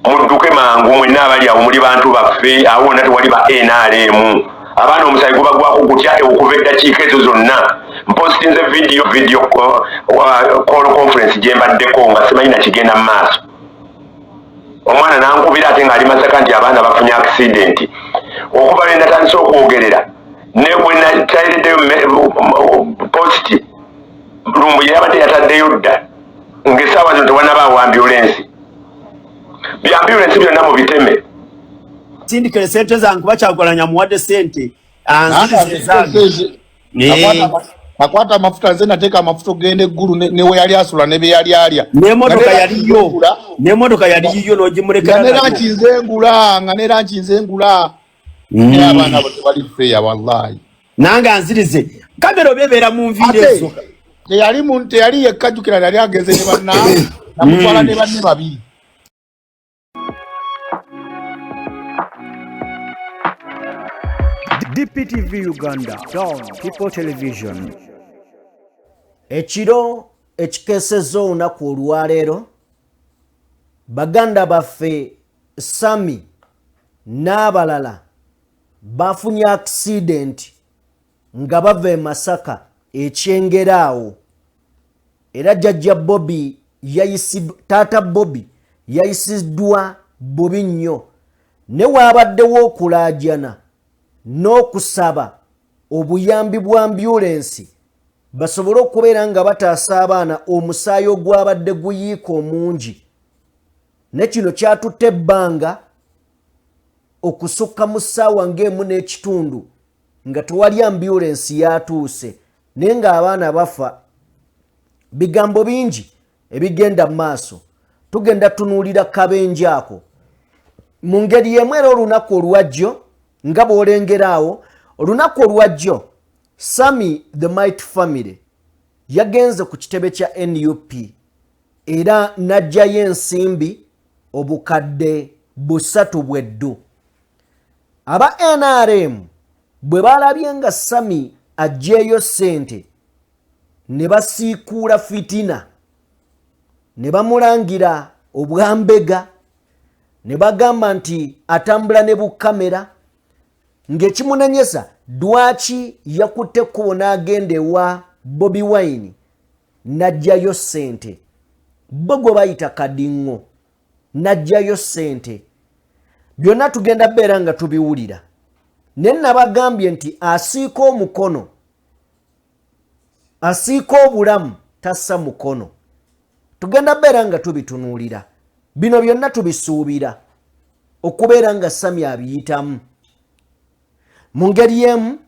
mudduke mangu mwenna abali awo muli bantu baffe awo wonna tewali ba NRM abaana omusayi gubagwako gutya okuva eddakiika ezo zonna mpositinze video call conference gye mbaddeko nga simanyi na kigenda mu maaso omwana nankubira ate ng'ali Masaka nti abaana bafunye accident okuva lwe natandise okwogerera ne bwe nataireddeyo post lumbu yabadde yataddeyo dda ng'essaawa zino tewanabaawo ambulensi byambulensi byonna mu biteme sindikire sente zange bakyagolanya muwadde sente akwata amafuta nze nateeka amafuta ogenda eggulu ne we yali asula ne be yali alya n'emmotoka yali yiyo n'ogimulekera nga ne ranki nze ngula naye abaana bo tebali feya wallahi nange anzirize kamera obebeera mu nviiri ezo teyali yekkajjukira yali ageze ne bannaawe namutwala ne banne babiri. DPTV Uganda, Dawn People Television. Ekiro ekikeesezza olunaku olwaleero baganda baffe Sami n'abalala bafunye accident nga bava e Masaka ekyengeraawo era jjajja Bobby taata Bobby yayisiddwa bubi nnyo ne waabaddewo okulaajana n'okusaba obuyambi bwa ambulensi basobole okubeera nga bataasa abaana omusaayi ogwabadde guyiika omungi ne kino kyatutte ebbanga okusukka mu ssaawa ng'emu n'ekitundu nga tewali ambulensi yatuuse naye ng'abaana bafa bigambo bingi ebigenda mu maaso tugenda tunuulira kabenje ako mu ngeri y'emu era olunaku olwajjo nga bw'olengeraawo olunaku olwajjo Sami the Might Family yagenze ku kitebe kya NUP era n'aggyayo ensimbi obukadde 3 bweddu. Aba NRM bwe balabye nga Sami aggyeeyo ssente ne basiikuula fitina ne bamulangira obwambega ne bagamba nti atambula ne bukamera ng'ekimunanyesa dwaki yakutte ekkubo n'agenda ewa Bobi Wine n'aggyayo ssente bo gwe bayita Kadingo n'aggyayo ssente byonna tugenda beera nga tubiwulira ne nabagambye nti asiika omukono asiika obulamu tassa mukono tugenda beera nga tubitunuulira bino byonna tubisuubira okubeera nga Sami abiyitamu mu ngeri y'emu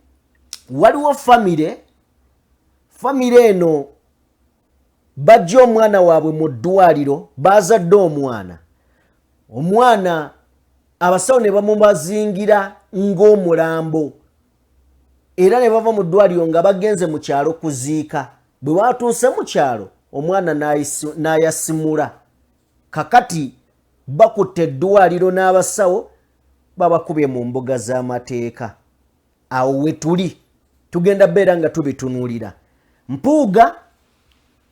waliwo famire eno bajja omwana waabwe mu ddwaliro bazadde omwana abasawo ne bamubazingira ng'omulambo era ne bava mu ddwaliro nga bagenze mu kyalo kuziika bwe batuuse mu kyalo omwana n'ayasimula kakati bakutte eddwaliro n'abasawo babakubye mu mbuga z'amateeka awo we tuli tugenda beera nga tubitunuulira Mpuuga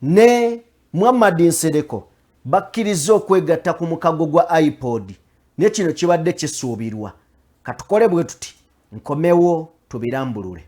ne Muhammad Nsereko bakkiriza okwegatta ku mukago gwa iPod ne kino kibadde kisuubirwa katukole bwe tuti nkomewo tubirambulule.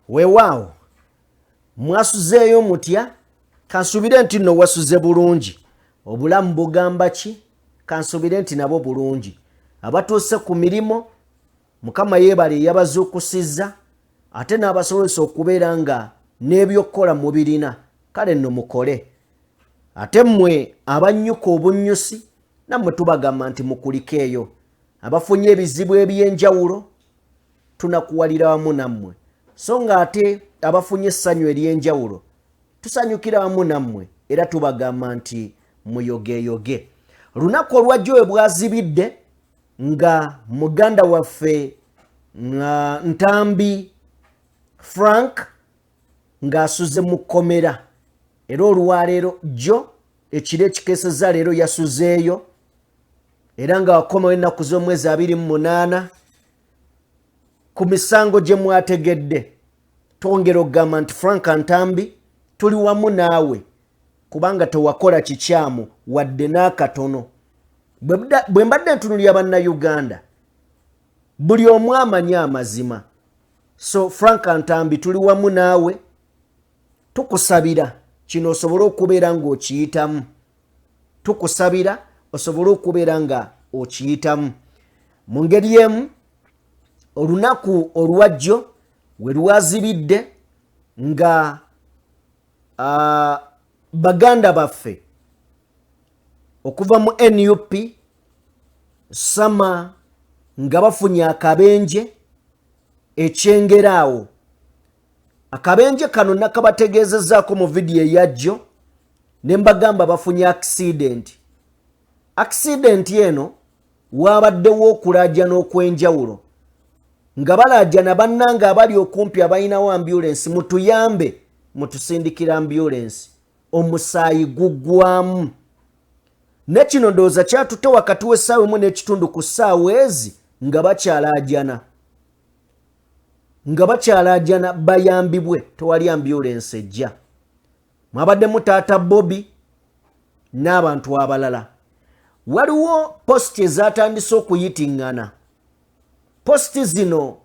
Weewaawo mwasuzeeyo mutya kansubire nti nno wasuze bulungi obulamu bugamba ki kansubire nti nabo bulungi abatuuse ku mirimo Mukama yeebale yabazuukusizza ate n'abasobozesa okubeera nga n'ebyokukola mubirina kale nno mukole ate mmwe abannyuka obunnyusi nammwe tubagamba nti mukulikeeyo abafunye ebizibu eby'enjawulo tunakuwalira wamu nammwe so nga ate abafunye essanyu ery'enjawulo tusanyukira wamu nammwe era tubagamba nti muyogeyoge. Lunaku olwajjo we bwazibidde nga muganda waffe Ntambi Frank ng'asuze mu kkomera era olwaleero jjo ekiro ekikeesezza leero yasuzeeyo era nga wakomawo ennaku z'omwezi 28 ku misango gye mwategedde. Twongera okugamba nti Frank Ntambi tuli wamu naawe kubanga tewakola kikyamu wadde n'akatono. Bwe mbadde ntunulira bannayuganda buli omu amanyi amazima. So Frank Ntambi tuli wamu naawe, tukusabira kino osobole okubeera ng'okiyitamu. Tukusabira osobole okubeera nga okiyitamu. Mu ngeri emu olunaku olwajjo we lwazibidde nga baganda baffe okuva mu NUP sama nga bafunye akabenje ekyengeraawo. Akabenje kano nakabategeezezzaako mu vidiyo eyajjo ne mbagamba bafunye accident. Accident eno waabaddewo okulaajana okw'enjawulo nga balaajana bannange abali okumpi abalinawo ambulance mutuyambe mutusindikira ambulance. Omusaayi guggwamu. Ne kino ndowooza kyatutte wakati w'essaawa emu n'ekitundu ku ssaawa ezi nga bakyalaajana bayambibwe tewali ambulance ejja. Mwabaddemu taata Bobby n'abantu abalala. Waliwo positi ezatandise okuyitiŋŋana. Positi zino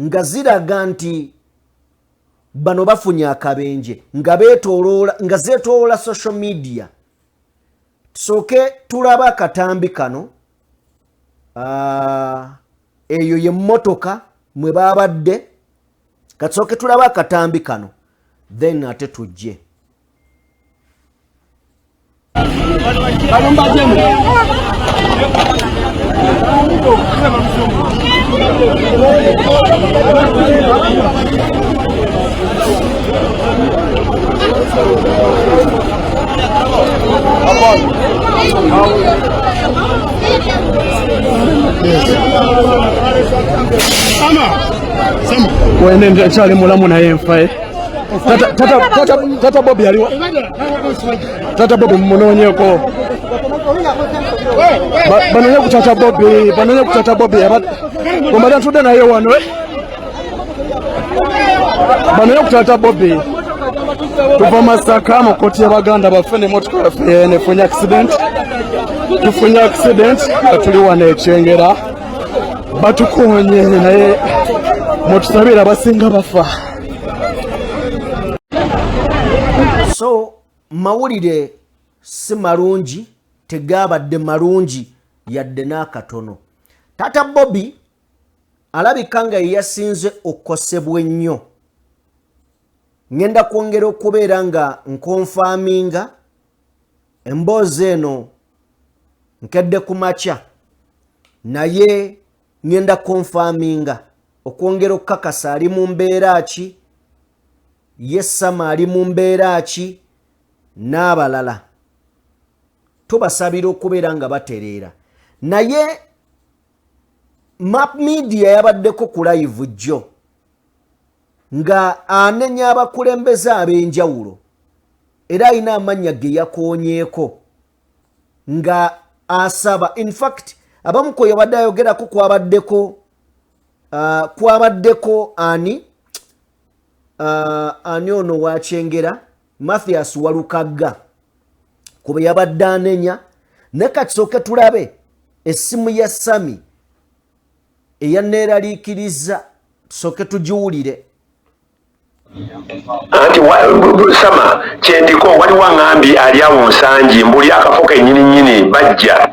nga ziraga nti bano bafunye akabenje nga zeetooloola social media. Tusooke tulaba akatambi kano. Eyo ye mmotoka mwe baabadde. Kasooke tulaba akatambi kano then ate tujje. Wende nchali mulamu na yenfae tata Bobby aliwa tata Bobby munonyeko banonye kutata Bobby komada tude na yewano banonye kutata Bobby tuva Masaka mu koti y'abaganda bafene motoka yaffe nefunye accident tuli wana ekyengera batukonye naye mutusabira basinga bafa. So mawulire si malungi, tegabadde malungi yadde n'akatono. Tata Bobby alabika nga yasinze okukosebwa ennyo. Ngenda kwongera okubeera nga nkonfaminga emboozi eno nkedde ku makya naye ngenda konfaminga okwongera okukakasa ali mu mbeera ki, ye Sama ali mu mbeera ki n'abalala. Tubasabira okubeera nga batereera. Naye Map Media yabaddeko ku live jjo nga anenya abakulembeze ab'enjawulo era alina amannya ge yakoonyeeko nga asaba. In fact abamu ko yabadde ayogerako kwabaddeko ani ono wakyengera Mathias Walukagga kube yabadde anenya. Ne katusooke tulabe essimu ya Sami eyanneeraliikiriza, tusooke tugiwulire. Anti Sama kyendiko waliwo aŋŋambi ali awo Nsangi mbuli akafo kennyini bajja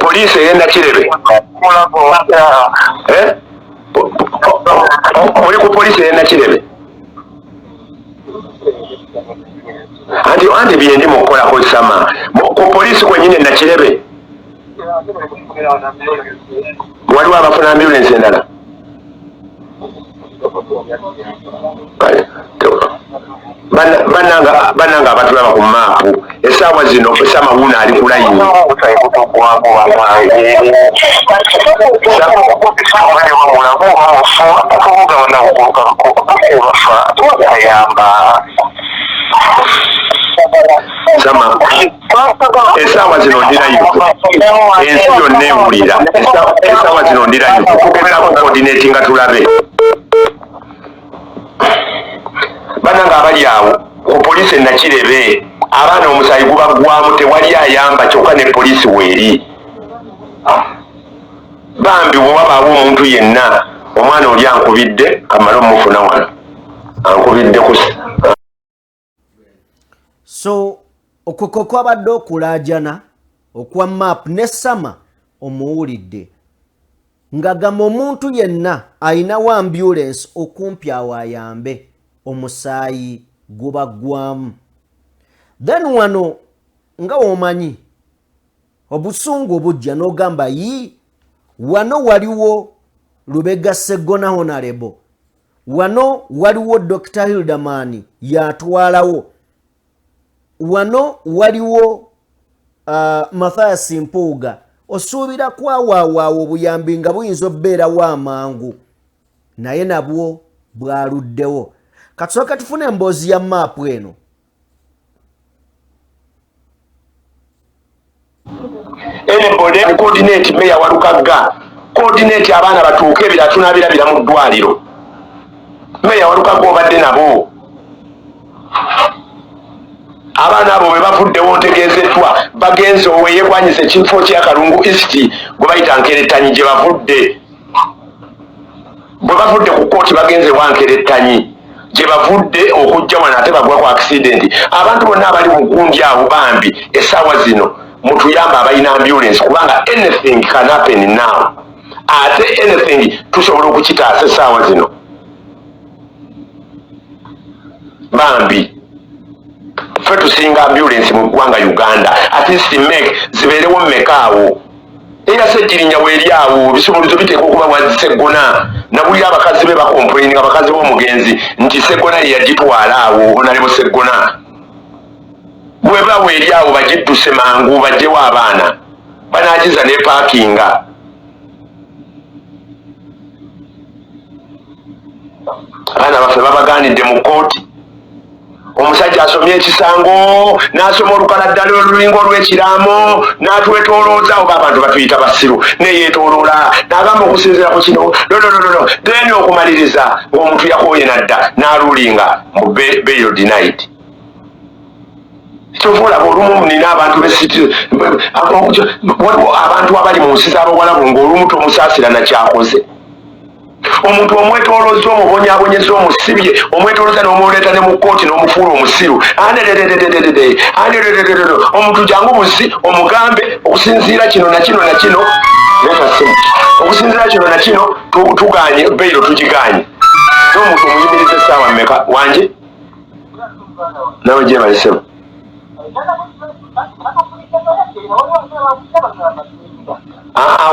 poliisi ey'e Nakirebe. Muli ku poliisi ey'e Nakirebe? Anti bye ndi mukukolako Sama ku poliisi kwennyini e Nakirebe waliwo abafuna ambulance endala. bananga abatulaba ku maapu essaawa zino Samawuna ali ku layini Sama essaawa zino ndirayo ensi yonna ewulira essaawa zino ndirayo tugezaako coordinate nga tulabe bananga abali awo ku poliisi e Nakirebe abaana omusaayi gubaggwamu tewali ayamba kyokka ne poliisi weeri bambi bwe wabaawo omuntu yenna omwana oli ankubidde kamale omufuna wano ankubidde ku so okwo kwabadde okulaajana okwa map ne Sama omuwulidde ng'agamba omuntu yenna ayinawo ambulance okumpi awo ayambe omusaayi gubaggwamu. Then wano nga womanyi obusungu obujja n'ogamba yi wano waliwo Lubega Sseggona Honorable, wano waliwo Dr. Hilderman yatwalawo, wano waliwo Mathias Mpuuga, osuubira kwawaawaawo obuyambi nga buyinza obbeerawo amangu naye nabwo bwaluddewo. Katusooka tufune emboozi ya maapu eno. Enebole coordinate meya Walukagga coordinate abaana batuuke ebiratu n'abirabira mu ddwaliro. Meya Walukagga obadde nabo abaana abo bwe bavuddewo ntegeezeddwa bagenze oweyekwanyisa ekifo kya Kalungu East gwe bayita Nkerettanyi gye bavudde. Bwe bavudde ku kooti bagenze wa Nkerettanyi gye bavudde okujja wano ate bagwa ku accident. Abantu bonna abali mu gundi awo bambi essaawa zino mutuyamba abalina ambulance kubanga anything can happen now. Ate anything tusobola okukitaasa essaawa zino bambi ffe tusinga ambulance mu ggwanga Uganda at least make zibeerewo mmekaawo era Sseggirinya weeri awo bisumuluzo biteekwa okuba bwa Sseggona nabulira abakazi be bakomplaini abakazi b'omugenzi nti Sseggona ye yagitwala awo Honorable Sseggona bwe baweeri awo bagidduse mangu bagyewo abaana banaagiza ne paakinga. Abaana baffe babaganidde mu kooti. Omusajja asomye ekisango n'asoma olukaladaala olulinga olw'ekiraamo n'atwetoolooza oba abantu batuyita basiru neyeetooloola n'agamba okusinziira ku kino no then okumaliriza ng'omuntu yakooye nadda n'alulinga mu bail denied. Kyovulaba olumu nina abantu waliwo abantu abali mu nsi z'Abawarabu ng'olumu tomusaasira na kyakoze. Omuntu omwetoolooza omubonyaabonyeza omusibye omwetoolooza n'omuleeta ne mu kkooti n'omufuula omusiru omuntu jangu buzi omugambe okusinziira kino na kino na kino okusinziira kino na kino tuganye beyiro tugiganye n'omuntu omuyimiriza essaawa mmeka wanje nawe gyebalisemu.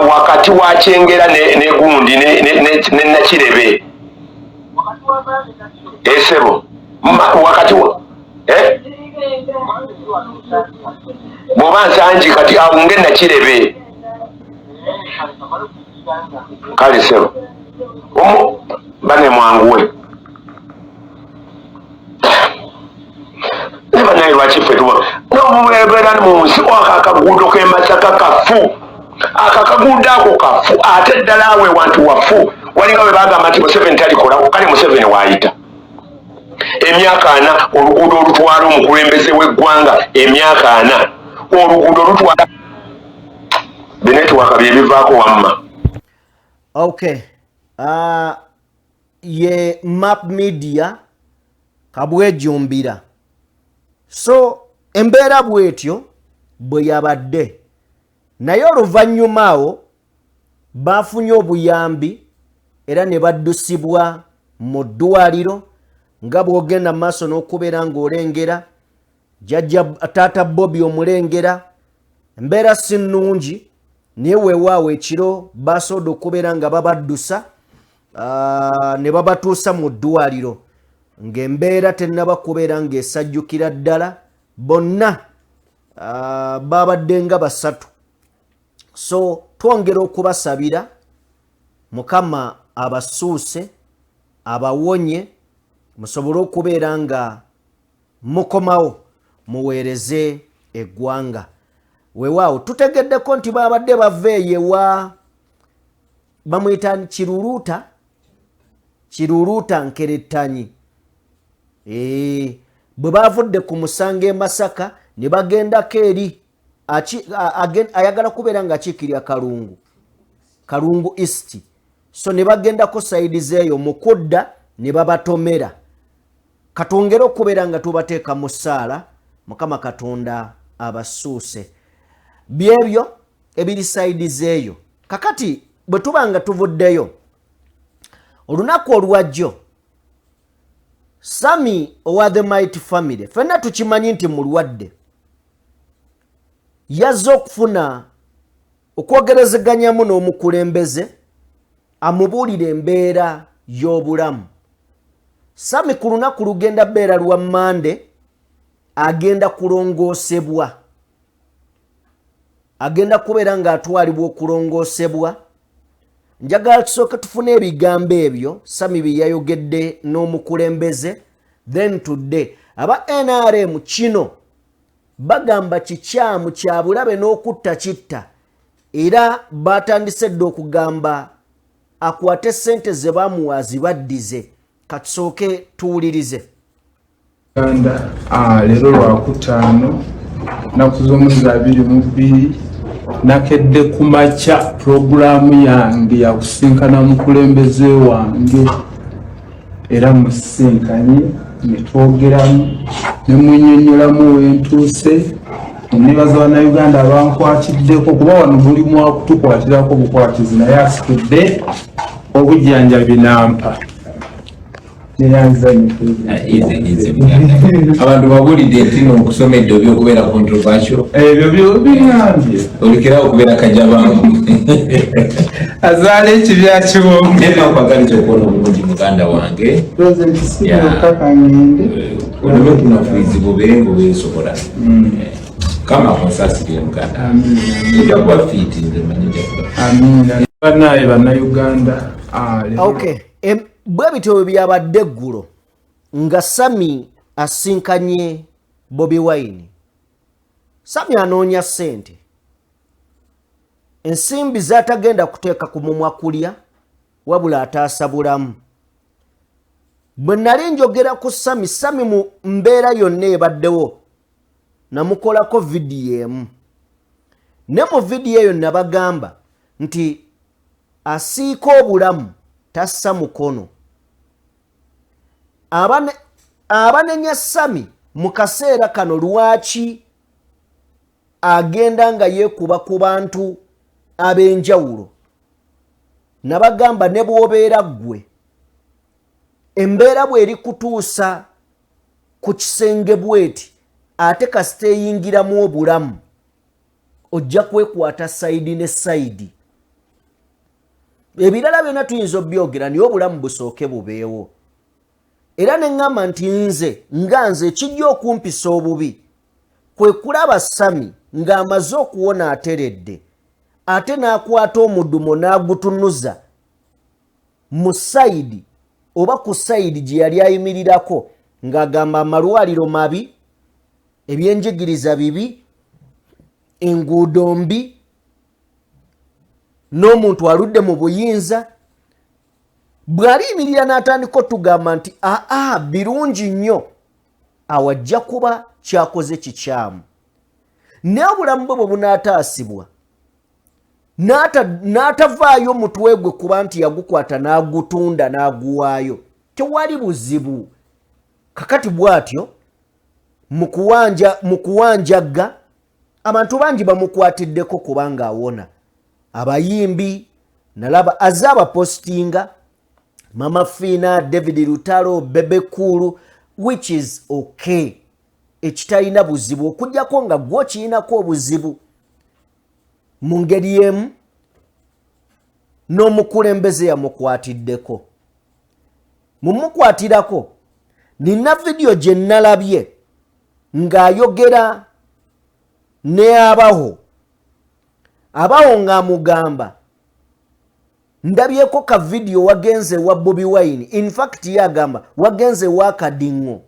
Wakati wa Kyengera ne gundi ne Nakirebe esebo wakati wa bwoba nsangi kati awunge Nakirebe kale sebo bane mwanguwe naye lwaki ffe tuba n'obubeera mu nsi akaguudo k'e Masaka kafu akakaguudo ako kafu ate ddala awe wantu wafu walinga bwe bagamba nti Museveni talikola kale Museveni waayita emyaka 4 oluguudo olutwala omukulembeze w'eggwanga emyaka 4 oluguudo olutwala benetiwaka bye bivaako wamma. Okay. Ye Map Media kabwejumbira. So embeera bwetyo bwe yabadde naye oluvannyuma awo bafunye obuyambi era ne baddusibwa mu ddwaliro nga bw'ogenda mu maaso n'okubeera ng'olengera jjajja taata Bobby omulengera embeera si nnungi naye weewaawo ekiro basobola okubeera nga babaddusa ne babatuusa mu ddwaliro ng'embeera tennaba kubeera ng'esajjukira ddala bonna babadde nga basatu. So twongera okubasabira Mukama abasuuse abawonye musobole okubeera nga mukomawo muweereze eggwanga. Weewaawo tutegeddeko nti babadde bava eyewa bamuyita Kiruruuta Nkerettanyi. Bwe bavudde ku musango e Masaka ne bagendako eri ayagala kubeera nga akiikirira Kalungu East. So ne bagendako sayidi zeeyo mu kudda ne babatomera. Katwongere okubeera nga tubateeka mu ssaala, Mukama Katonda abasuuse. Byebyo ebiri sayidi zeeyo. Kakati bwe tuba nga tuvuddeyo olunaku olwajjo Sami owa the Mighty Family ffenna tukimanyi nti mulwadde, yazze okufuna okwogerezeganyamu n'omukulembeze amubuulira embeera y'obulamu. Sami ku lunaku lugenda bbeera lwa Mande agenda kulongoosebwa, agenda kubeera ng'atwalibwa okulongoosebwa. Njagala tusooke tufune ebigambo ebyo Sami bye yayogedde n'omukulembeze. Then today aba NRM kino bagamba kikyamu kya bulabe n'okutta kitta, era batandise dde okugamba akwate ssente ze bamuwa zibaddize. Katusooke tuwulirize. Leero Lwakutaano nnaku z'omwezi 22 nakedde ku makya puroguraamu yange yakusinkana mukulembeze wange era musinkanye ne twogeramu ne munnyonnyolamu wentuuse. Nebaza Bannayuganda abankwatiddeko kuba wano mulimu wakutukwatirako bukwatizi naye asikudde obujjanjabi nampa. Abantu babulidde nti n'okusoma eddobyo okubeera controversial ebyo bigambye olekerawo okubeera kajabangu azaala ekibya kibomu nenakwagala ekyokuwona obulungi muganda wange oleme kunafuizi bubengo besobola kama konsasirire muganda ejakuba fiiti nze manyi jakuba banaye Bannayuganda. Okay. Bwe bityo byabadde eggulo nga Sami asinkanye Bobi Wine. Sami anoonya ssente, ensimbi zatagenda kuteeka ku mumwa kulya wabula ataasa bulamu. Bwe nali njogera ku Sami mu mbeera yonna ebaddewo namukolako vidiyo emu, ne mu vidiyo eyo nabagamba nti asiika obulamu tassa mukono. Abanenya Sami mu kaseera kano lwaki agenda nga yeekuba ku bantu ab'enjawulo? Nabagamba ne bw'obeera ggwe embeera bw'eri kutuusa ku kisenge bweti ate kasita eyingiramu obulamu ojja kwekwata sayidi ne sayidi. Ebirala byonna tuyinza obyogera naye obulamu busooke bubeewo. Era ne ŋŋamba nti nze kijja okumpisa obubi kwe kulaba Sami ng'amaze okuwona ateredde ate n'akwata omuddumo n'agutunuza mu sayidi oba ku sayidi gye yali ayimirirako ng'agamba amalwaliro mabi, ebyenjigiriza bibi, enguudo mbi, n'omuntu aludde mu buyinza. Bw'aliyimirira n'atandika otugamba nti birungi nnyo, awajja kuba kyakoze kikyamu. Naye obulamu bwe bwe bunaataasibwa n'atavaayo mutwe gwe kuba nti yagukwata n'agutunda n'aguwaayo, tewali buzibu. Kakati bw'atyo mu kuwanjagga abantu bangi bamukwatiddeko kubanga awona. Abayimbi nalaba azze abapositinga, Mama Fina, David Lutalo, Bebe Kulu, which is okay. Ekitalina buzibu okujjako nga gwo kirinako obuzibu mu ngeri emu n'omukulembeze yamukwatiddeko. Mumukwatirako nina video gye nalabye ng'ayogera ne abaho ng'amugamba ndabyeko ka video wagenze wa Bobi Wine. In fact yagamba wagenze wa Kadingo.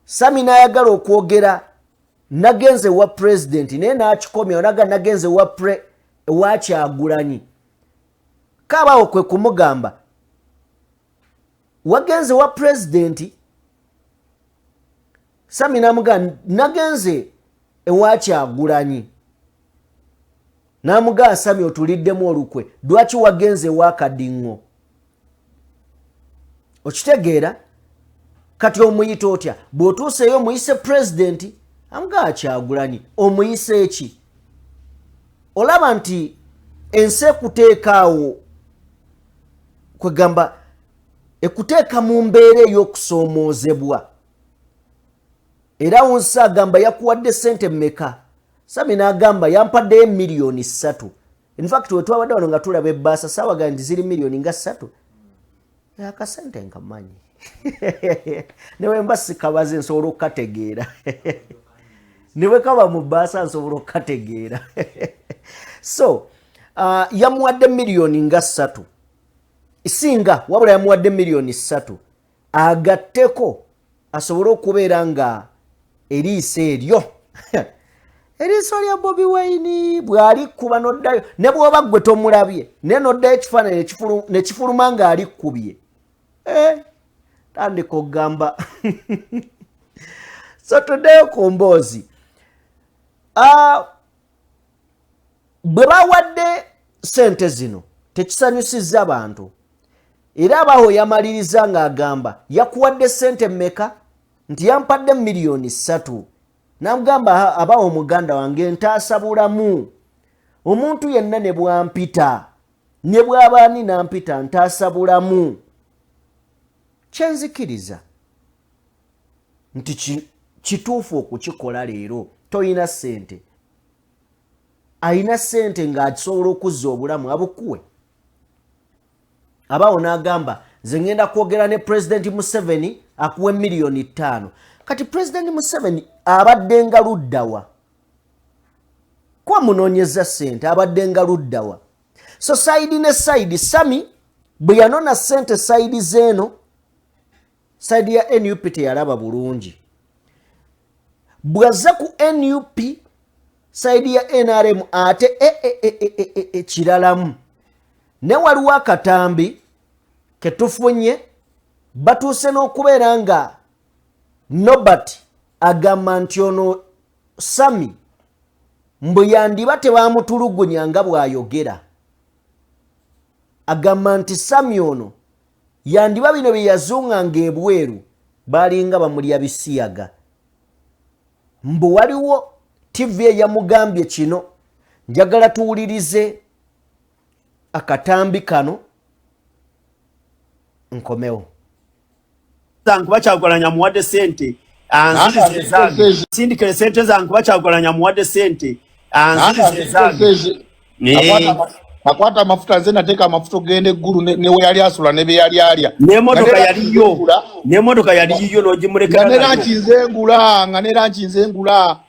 Sami n'ayagala okwogera nagenze wa president naye n'akikomya olaga nagenze wa Kyagulanyi. Kabaho kwe kumugamba wagenze wa president. Sami n'amugamba nagenze ewa Kyagulanyi. N'amugamba Sami otuliddemu olukwe lwaki wagenze wa Kadingo. Okitegeera kati omuyita otya bw'otuuseyo omuyise president amugamba Kyagulanyi omuyise eki. Olaba nti ensi ekuteekaawo kwegamba ekuteeka mu mbeera ey'okusoomoozebwa. Era wonsi agamba yakuwadde sente mmeka. Sami n'agamba yampaddeyo miliyoni 3. In fact wetwabadde wano nga tulaba ebbaasa saawaga nti ziri miliyoni nga 3. Akasente nkamanyi. Newe mba sikabaze nsobola okukategeera. Newe kaba mu bbaasa nsobola okukategeera. So yamuwadde miliyoni nga 3. Singa wabula yamuwadde miliyoni 3 agatteko asobole okubeera nga eriiso eryo eriiso lya Bobi Wine bw'ali kuba noddayo ne bw'oba gwe tomulabye naye noddayo ekifaananyi ne kifuluma ng'ali kkubye tandika okugamba. So tuddeyo ku mboozi bwe bawadde sente zino tekisanyusizza bantu. Era abaho yamaliriza ng'agamba yakuwadde sente mmeka nti yampadde miliyoni 3. N'amugamba abaho omuganda wange ntaasabulamu omuntu yenna ne bwampita ne bw'abaani nampita ntaasabulamu. Kyenzikiriza nti kituufu okukikola leero toyina sente. Ayina sente ng'akisobola okuzza obulamu abukuwe. Abawo n'agamba nze ngenda kwogera ne President Museveni akuwe miliyoni 5. Kati President Museveni abadde nga luddawa? Kwa munoonyeza sente abadde nga luddawa? So side ne side Sami bwe yanona sente side zeeno side ya NUP teyalaba bulungi. Bw'azza ku NUP side ya NRM ate kiralamu. Ne waliwo akatambi ketufunye batuuse n'okubeera nga Nobert agamba nti ono Sami mbu yandiba tebamutulugunya nga bw'ayogera. Agamba nti Sami ono yandiba bino bye yazunganga ebweru balinga bamulya bisiyaga. Mbu waliwo TV eyamugambye kino njagala tuwulirize akatambi kano nkomewo. Zangu Kyagulanyi muwadde sente anzirize zange. Sindikire sente zangu Kyagulanyi muwadde sente anzirize zange. Akwata amafuta nze nateeka amafuta ogende eggulu ne we yali asula ne be yali alya. N'emmotoka yaliyo n'ogimulekera. Nga ne ranki nze ngula.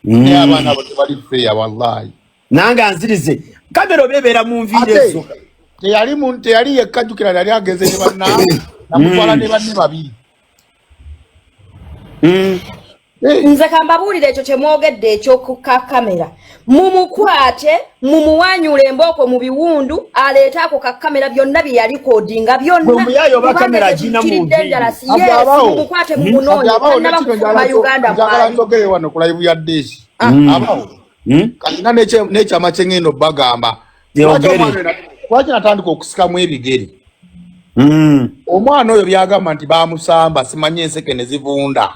Ne abaana abo tebali feya wallahi. Nange anzirize. Kamera obebeera mu nviiri ezo. Teyali yekkajjukira nali ageze ne banna namutwala ne banne babiri. Nze kambabuulira ekyo kye mwogedde ekyokuka kamera mumukwate mumuwanyula embooko mu biwundu aleete ako ka kamera byonna bye yalikodinga byonnamumukwate mumunoonye Uganda wano ku live ya Deshi abawo kalina n'ekyama kye ngendo bagamba lwaki natandika okusikamu ebigere omwana oyo byagamba nti bamusamba simanye enseke ne zivunda.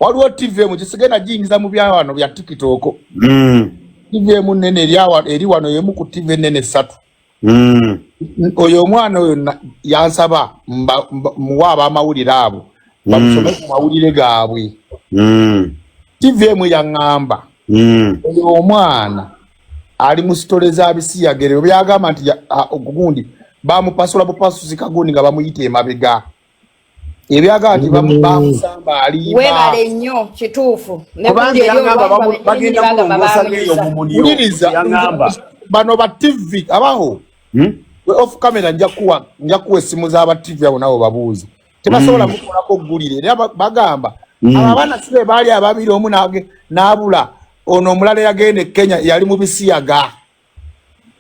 Waliwo TV mukisigenda jingiza mu byawano bya TikTok. TV munene eri wano yemu ku TV nene 3. Oyo omwana oyo yansaba muwaba amawulire abo bamusome ku mawulire gaabwe. TV mu yangamba oyo omwana ali mu stole za bisiyagere byagamba nti ogundi bamupasula bupasuzi kagundi nga bamuyite emabega ebyaga nti bamusamba ali webale nnyo kituufu bano ba TV abaho off camera njakuwa essimu z'aba TV abo nabo babuuza tebasobola mukolako oggulire era bagamba abaana sibe baali ababiri omu n'abula ono omulala yagenda e Kenya yali mu bisiyaga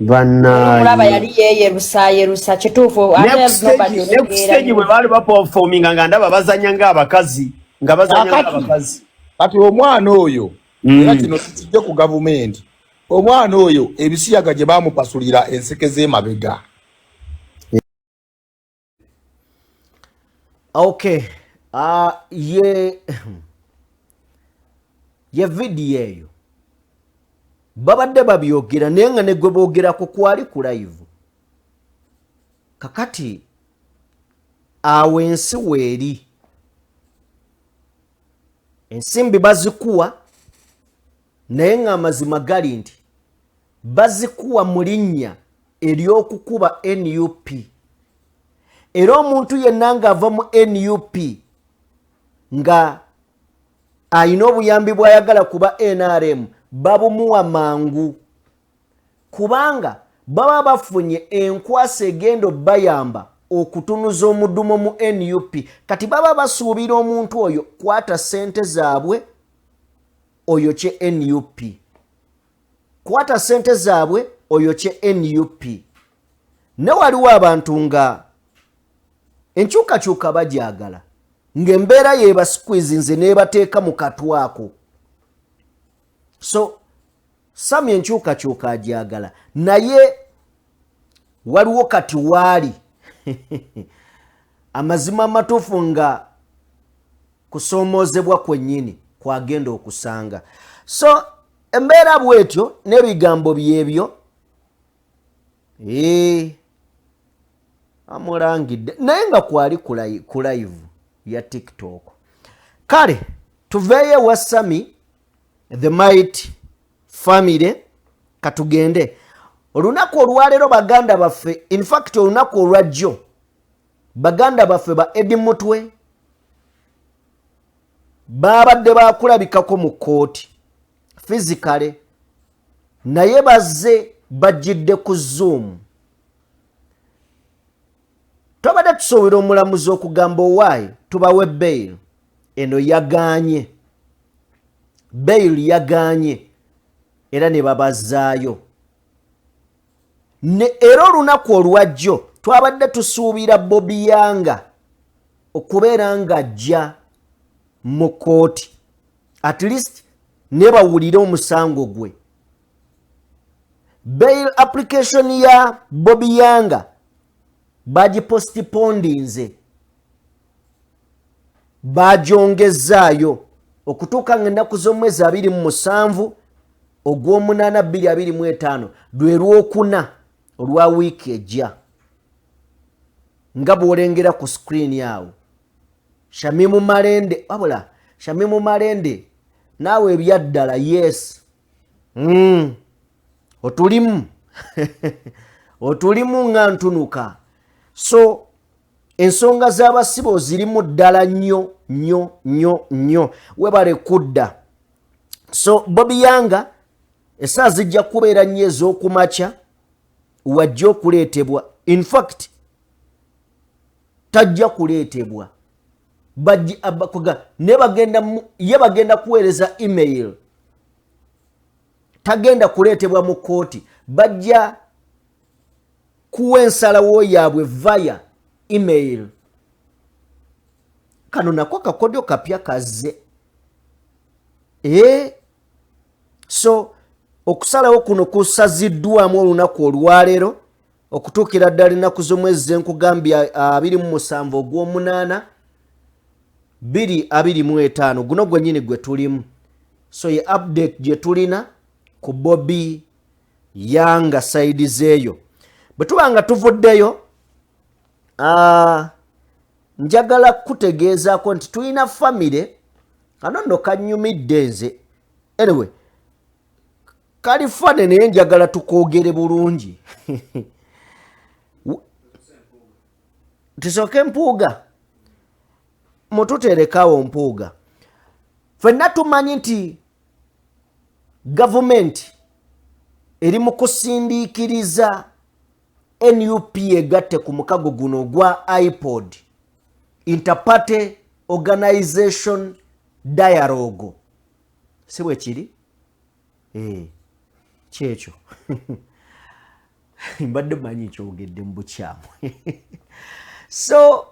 mulaba yali yeyerusa kituufu nekustage bwe baali baperforminga nga ndaba bazanya ng'abakazi nga bazanya ng'abakazi kati omwana oyo era kino kijja ku gavumenti omwana oyo ebisiyaga gye baamupasulira enseke z'emabega. Okay, ye video eyo babadde babyogera naye nga ne gwe boogerako kwali ku live kakati awo ensi weeri ensimbi bazikuwa naye nga amazima gali nti bazikuwa mu linnya ery'okukuba NUP era omuntu yenna ng'ava mu NUP nga ayina obuyambi bw'ayagala kuba NRM babumuwa mangu kubanga baba bafunye enkwasa egenda obbayamba okutunuza omudumo mu NUP kati baba basuubira omuntu oyo kwata ssente zaabwe oyokye NUP kwata ssente zaabwe oyokye NUP ne waliwo abantu nga enkyukakyuka bajagala ng'embeera yeebasqueeze nze neebateeka mu katwako so sami enkyukakyuka ajagala naye waliwo kati waali amazima amatuufu nga kusoomozebwa kwennyini kwagenda okusanga so embeera bwetyo n'ebigambo byebyo amulangidde naye nga kwali ku live ya TikTok kale tuveeyo ewa Sami the Might family katugende olunaku olwaleero baganda baffe in fact olunaku olwajjo baganda baffe ba Eddie Mutwe babadde bakulabikako mu kooti physically naye bazze bajjidde ku Zoom tobadde tusobera omulamuzi okugamba owaayi tubawe bail eno yagaanye bail yagaanye era ne babazaayo era olunaku olwajjo twabadde tusuubira Bobby Yanga okubeera ng'ajja mu kooti at least ne bawulire omusango gwe bail application ya Bobby Yanga bagipostpondinze bagyongezaayo okutuuka ng'ennaku z'omwezi 27 ogw'omunaana 2025 lwe lwokuna olwa wiiki ejja nga bw'olengera ku screen yawo Shamimu Malende wabula Shamimu Malende naawe ebyaddala yes otulimu otulimu nga ntunuka so ensonga z'abasibo zirimu ddala nnyo webale kudda so Bobby Yanga essaawa zijja kubeera nnyo ez'okumakya wajja okuleetebwa in fact tajja kuleetebwa ye bagenda kuweereza email tagenda kuleetebwa mu kooti bajja kuwa ensalawo yaabwe via email kano nako kakodyo kapya kazze so okusalawo kuno kusaziddwamu olunaku olwaleero okutuukira ddala ennaku z'omwezi nkugambya 27 ogw'omunaana 2025 guno gwennyini gwe tulimu so ye update gye tulina ku Bobby Yanga side zeeyo bwe tuba nga tuvuddeyo njagala kutegeezaako nti tulina famire kano nno kannyumidde nze anyway kalifane naye njagala tukoogere bulungi. Tusooke Mpuuga. Mututerekawo Mpuuga. Ffenna tumanyi nti gavumenti eri mu kusindiikiriza NUP egatte ku mukago guno gwa iPod, Interparty Organization Dialogue. Si bwe kiri? Kyekyo. Mbadde manyi kyogedde mu bukyamu. So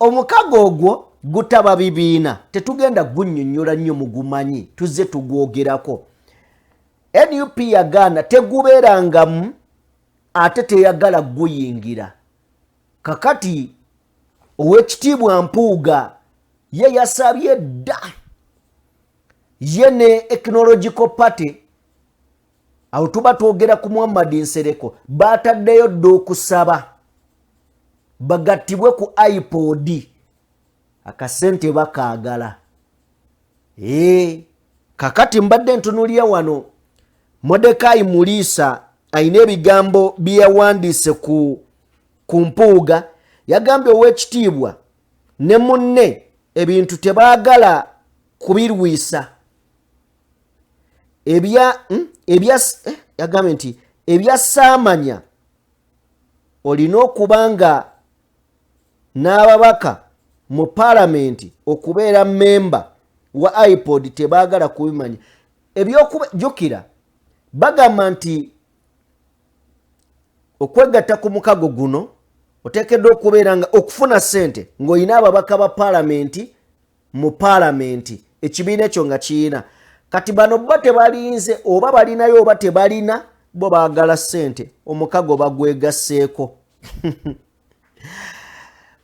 omukago ogwo gutaba bibiina, tetugenda gunnyonnyola nnyo mugumanyi, tuzze tugwogerako. NUP yagaana tegubeerangamu ate teyagala guyingira. Kakati Oweekitiibwa Mpuuga ye yasabye dda, ye ne Ecological Party, awo tuba twogera ku Muhammad Nsereko, baataddeyo dda okusaba bagattibwe ku iPod. Akasente bakaagala. Kakati mbadde ntunuulira wano Mordecai Muliisa ayina ebigambo bye yawandiise ku Mpuuga. Yagambye Oweekitiibwa ne munne ebintu tebaagala kubirwisa. Yagambye nti ebya saamanya olina okubanga n'ababaka mu Paalamenti okubeera memba wa iPod tebaagala kubimanya. Ebyokujjukira bagamba nti okwegatta ku mukago guno oteekeddwa okubeera nga okufuna ssente ng'olina ababaka ba Paalamenti mu Paalamenti, ekibiina ekyo nga kiyina. Kati bano bo tebalinze oba balinayo oba tebalina, bo baagala ssente, omukago bagwegasseeko.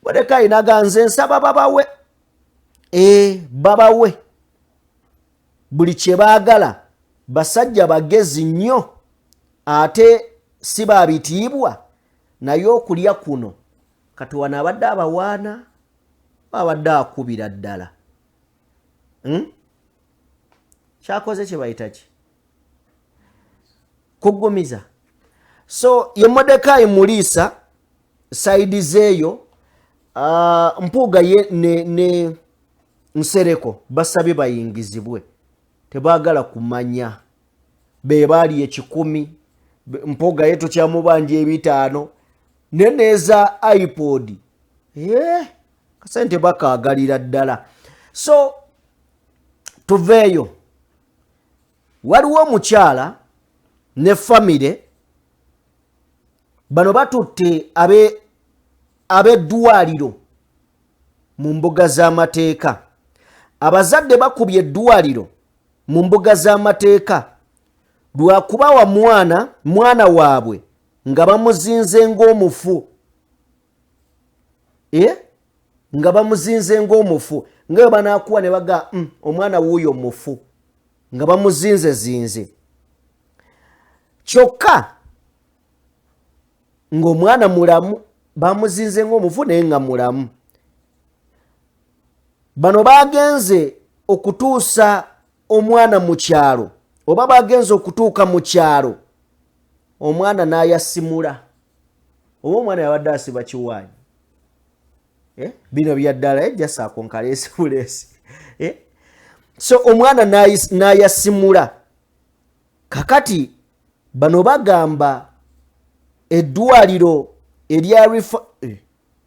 Mordecai naganze nsaba babawe. Babawe buli kye baagala. Basajja bagezi nnyo ate si babitiibwa, naye okulya kuno kati wano abadde abawaana abadde akubira ddala. Kyakoze kye bayita ki? Kugumiza. So ye Mordecai Muliisa saidi zeeyo, Mpuuga ye ne Nsereko basabye bayingizibwe. Tebaagala kumanya be baali 10, Mpuuga ye tukyamubanja 5 neneeza iPod. Kasente bakaagalira ddala. So tuveeyo. Waliwo omukyala ne famire bano batutte ab'eddwaliro mu mbuga z'amateeka. Abazadde bakubye eddwaliro mu mbuga z'amateeka lwakubawa mwana waabwe nga bamuzinze ng'omufu. Nga bamuzinze ng'omufu. Ngayo banaakuwa ne baga omwana wuuyo mufu. Nga bamuzinze. Kyokka ng'omwana mulamu, bamuzinze ng'omufu naye nga mulamu. Bano bagenze okutuusa omwana mu kyalo, oba bagenze okutuuka mu kyalo, omwana n'ayasimula. Oba omwana yabadde asiba kiwaanyi. Bino byaddala ejjasaako nkaleesi buleesi. So omwana n'ayasimula. Kakati bano bagamba eddwaliro erya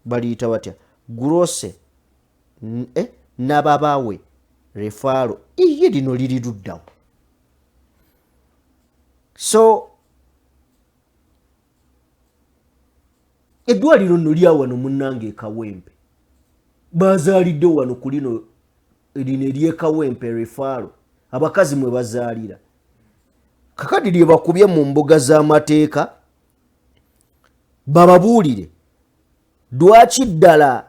baliyita batya Grosse Nababawe refaalo iye lino liri luddawo. So eddwaliro nno lya wano munnange e Kawempe. Bazaalidde wano ku lino ery'e Kawempe refaalo. Abakazi mwe bazaalira. Kakati lye bakubye mu mbuga z'amateeka bababuulire lwaki ddala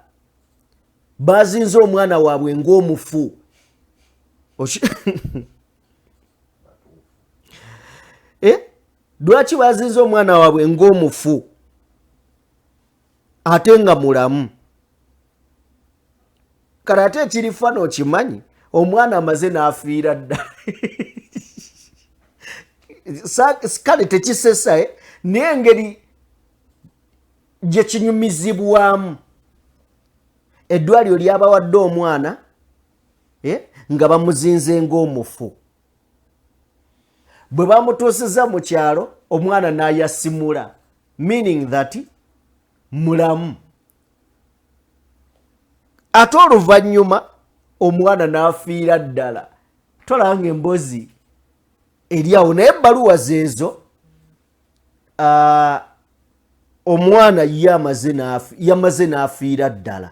bazinze omwana waabwe ng'omufu. Lwaki bazinze omwana waabwe ng'omufu ate nga mulamu? Kale ate ekirifa n'okimanyi, omwana amaze n'afiira dda. kale tekisesa n'engeri gye kinyumizibwamu eddwaliro lyabawadde omwana nga bamuzinze ng'omufu bwe bamutuusiza mu kyalo omwana n'ayasimula meaning that mulamu ate oluvannyuma omwana n'afiira ddala tolanga emboozi eri awo naye ebbaluwa zeezo omwana yamaze n'afiira ddala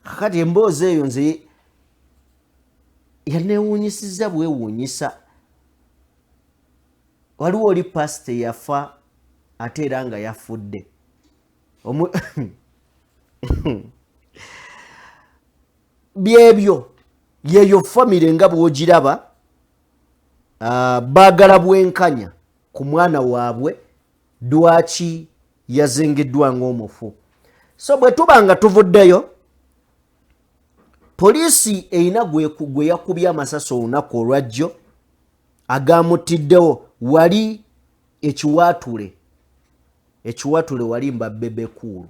kakati emboozi eyo nze yaneewuunyisiza bwewuunyisa waliwo oli pasite yafa ate era nga yafudde byebyo yeyo famire nga bw'ogiraba baagala bwenkanya ku mwana waabwe dwaki yazengeddwa ng'omufu so bwe tuba nga tuvuddeyo poliisi erina gwe yakubye amasasi olunaku olwajjo agamutiddewo wali ekiwaatule wali Mbabebekulu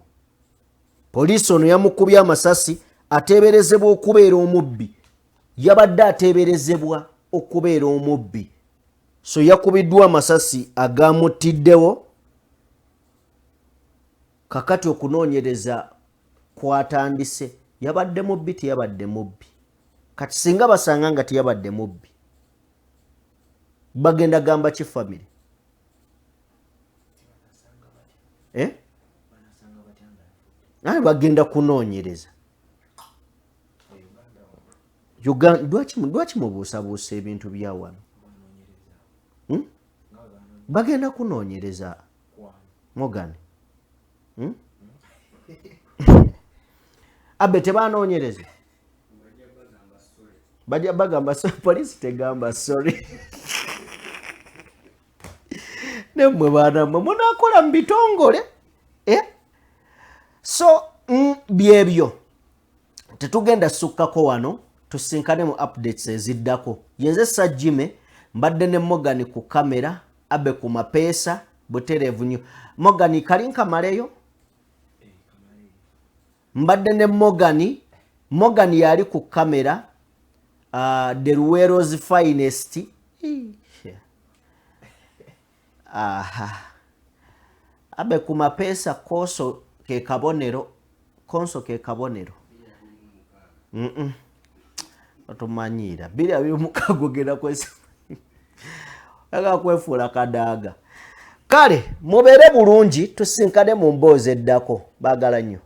poliisi ono yamukubye amasasi ateeberezebwa okubeera omubbi yabadde ateeberezebwa okubeera omubbi so yakubiddwa amasasi agamutiddewo kakati okunoonyereza kwatandise yabadde mubbi teyabadde mubbi kati singa basanga nga teyabadde mubbi bagenda gamba ki family bagenda kunoonyereza lwaki mubuusabuusa ebintu bya wano bagenda kunoonyereza Morgan abe tebanoonyereza bajja bagamba poliisi tegamba sorry nemwe baana mmwe munaakola mu bitongole so byebyo tetugenda sukkako wano tusinkane mu updates eziddako yenze Sajjime mbadde ne Morgan ku kamera abe ku mapeesa butereevu nnyo Morgan kalinkamaleyo mbadde ne Morgan yali ku kamera the Luwero's finest abe ku mapeesa konso ke kabonero otumanyira biri abiri mukago genda kwesa kwefuula kadaaga kale mubeere bulungi tusinkane mu mboozi eddako baagala nnyo